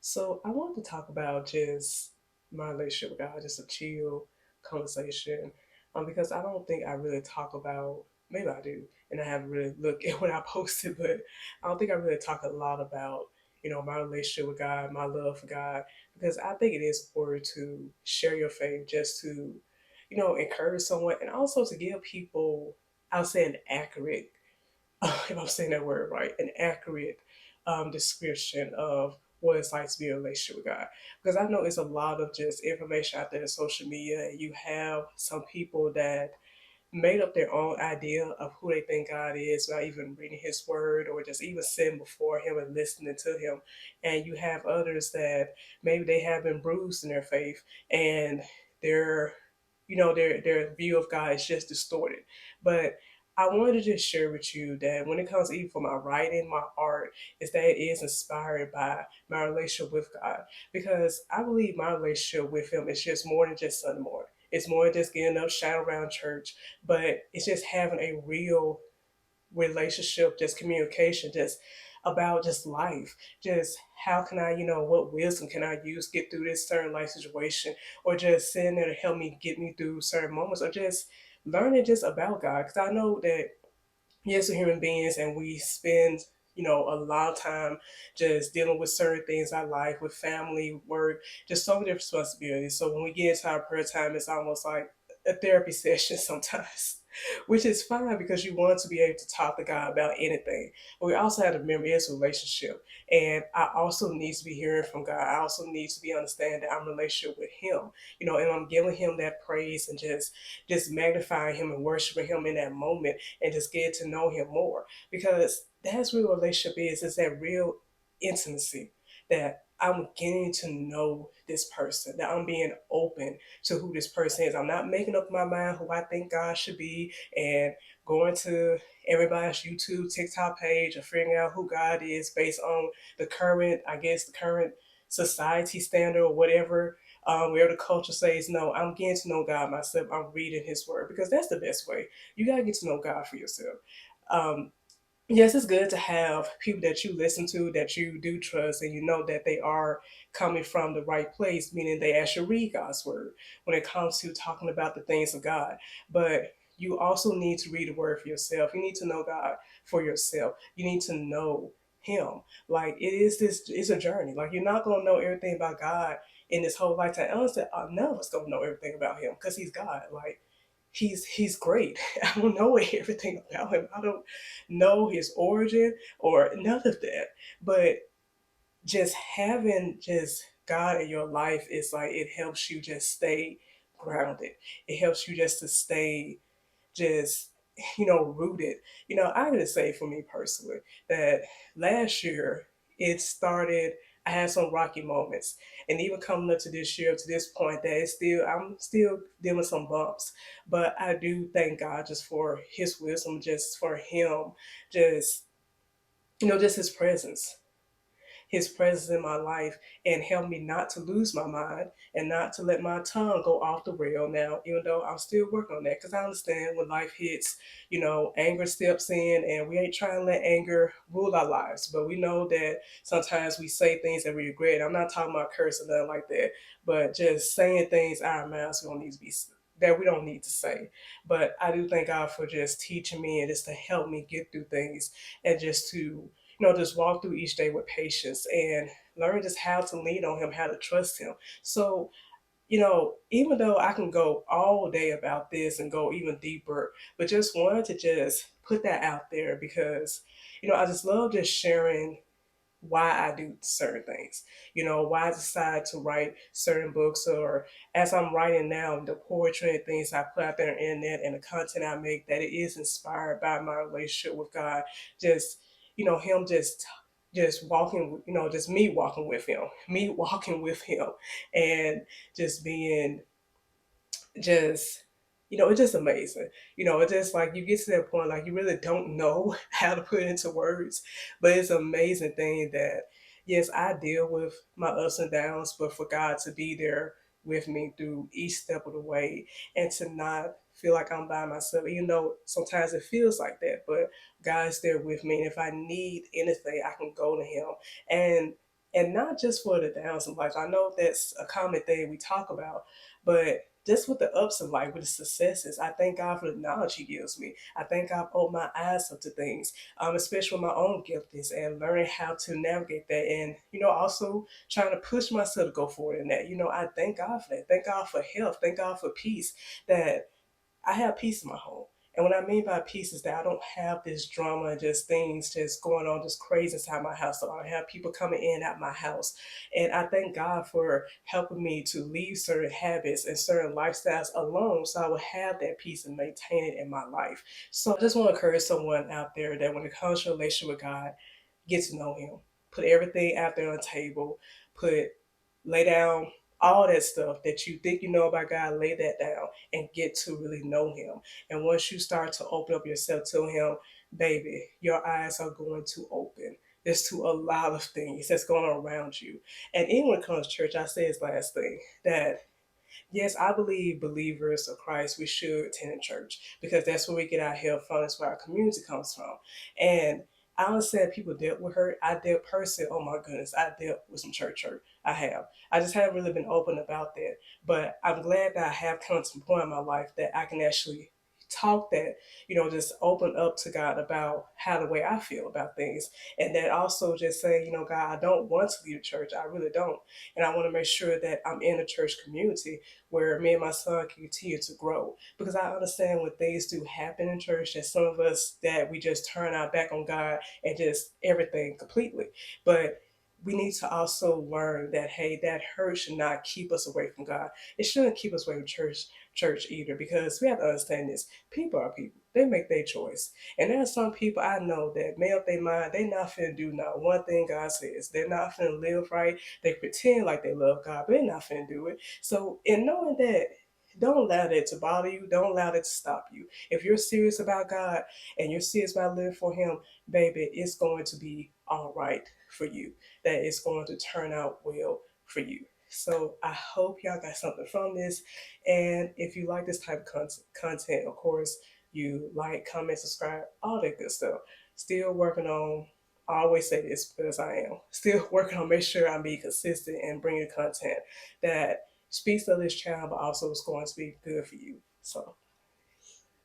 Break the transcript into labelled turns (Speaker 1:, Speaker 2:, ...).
Speaker 1: So I wanted to talk about just my relationship with God, just a chill conversation, because I don't think I really talk about. Maybe I do, and I haven't really looked at what I posted, but I don't think I really talk a lot about my relationship with God, my love for God, because I think it is important to share your faith, just to encourage someone, and also to give people, I'll say, an accurate if I'm saying that word right, an accurate description of what it's like to be in a relationship with God. Because I know it's a lot of just information out there in social media, and you have some people that made up their own idea of who they think God is without even reading His Word or just even sitting before Him and listening to Him. And you have others that maybe they have been bruised in their faith and their their view of God is just distorted. But I wanted to just share with you that when it comes even for my writing, my art, is that it is inspired by my relationship with God. Because I believe my relationship with Him is just more than just Sunday morning. It's more than just getting up, shouting around church, but it's just having a real relationship, just communication, just about just life. Just how can I, what wisdom can I use get through this certain life situation, or just sitting there to help me get me through certain moments, or just learning just about God. Because I know that yes, we're human beings and we spend a lot of time just dealing with certain things in our life, with family, work, just so many responsibilities. So when we get into our prayer time, it's almost like a therapy session sometimes, which is fine because you want to be able to talk to God about anything. But we also have to remember it's a relationship, and I also need to be hearing from God. I also need to be understanding that I'm in a relationship with Him, and I'm giving Him that praise and just magnifying Him and worshiping Him in that moment and just get to know Him more, because that's what a relationship is that real intimacy, that I'm getting to know this person, that I'm being open to who this person is. I'm not making up my mind who I think God should be and going to everybody's YouTube, TikTok page and figuring out who God is based on the current society standard or whatever. Where the culture says no, I'm getting to know God myself. I'm reading His Word because that's the best way. You gotta get to know God for yourself. Um, yes, it's good to have people that you listen to, that you do trust, and you know that they are coming from the right place, meaning they actually read God's word when it comes to talking about the things of God. But you also need to read the word for yourself. You need to know God for yourself. You need to know Him. Like it's a journey. Like you're not gonna know everything about God in this whole lifetime. Honestly, none of us gonna know everything about Him because He's God. Like he's great. I don't know everything about him. I don't know his origin or none of that. But just having just God in your life is like it helps you just stay grounded. It helps you just to stay just rooted. I would say for me personally that last year it started. I had some rocky moments, and even coming up to this year, to this point, that I'm still dealing with some bumps. But I do thank God just for His wisdom, just for Him, just just His presence in my life, and help me not to lose my mind and not to let my tongue go off the rail now, even though I'm still working on that because I understand when life hits, anger steps in, and we ain't trying to let anger rule our lives. But we know that sometimes we say things that we regret. I'm not talking about cursing, nothing like that, but just saying things out of our mouths that we don't need to say. But I do thank God for just teaching me and just to help me get through things and just to just walk through each day with patience and learn just how to lean on Him, how to trust Him. So, even though I can go all day about this and go even deeper, but just wanted to just put that out there because, I just love just sharing why I do certain things, why I decide to write certain books, or as I'm writing now, the poetry and things I put out there on the internet and the content I make, that it is inspired by my relationship with God. Just, Him just walking, just me walking with Him, me walking with Him, and just being just it's just amazing. It's just like you get to that point like you really don't know how to put it into words, but it's an amazing thing that yes, I deal with my ups and downs, but for God to be there with me through each step of the way and to not feel like I'm by myself, even though sometimes it feels like that, but God's there with me, and if I need anything I can go to Him. And And not just for the downs of life. I know that's a common thing we talk about, but just with the ups of life, with the successes, I thank God for the knowledge He gives me. I thank God opened my eyes up to things, especially with my own giftings and learning how to navigate that. And, also trying to push myself to go forward in that. I thank God for that. Thank God for health. Thank God for peace, that I have peace in my home. And what I mean by peace is that I don't have this drama and just things just going on just crazy inside my house. So I don't have people coming in and out my house. And I thank God for helping me to leave certain habits and certain lifestyles alone so I will have that peace and maintain it in my life. So I just want to encourage someone out there that when it comes to a relationship with God, get to know Him. Put everything out there on the table. Lay down all that stuff that you think you know about God, lay that down and get to really know Him. And once you start to open up yourself to Him, baby, your eyes are going to open. There's to a lot of things that's going on around you. And even when it comes to church, I say this last thing that yes, I believe believers of Christ, we should attend church because that's where we get our help from. That's where our community comes from. And I understand people dealt with hurt. I dealt personally, oh my goodness, I dealt with some church hurt. I have. I just haven't really been open about that. But I'm glad that I have come to a point in my life that I can actually talk that, just open up to God about how the way I feel about things. And then also just say, God, I don't want to leave the church. I really don't. And I want to make sure that I'm in a church community where me and my son can continue to grow. Because I understand when things do happen in church that some of us that we just turn our back on God and just everything completely. But we need to also learn that hey, that hurt should not keep us away from God. It shouldn't keep us away from church either, because we have to understand this. People are people. They make their choice. And there are some people I know that made up their mind, they not finna do not one thing God says. They're not finna live right. They pretend like they love God, but they're not finna do it. So in knowing that, don't allow that to bother you. Don't allow that to stop you. If you're serious about God and you're serious about living for Him, baby, it's going to be all right for you. That it's going to turn out well for you. So I hope y'all got something from this. And if you like this type of content, of course, you like, comment, subscribe, all that good stuff. Still working on, I always say this because I am still working on make sure I'm being consistent and bringing content that speaks to this channel, but also is going to be good for you. So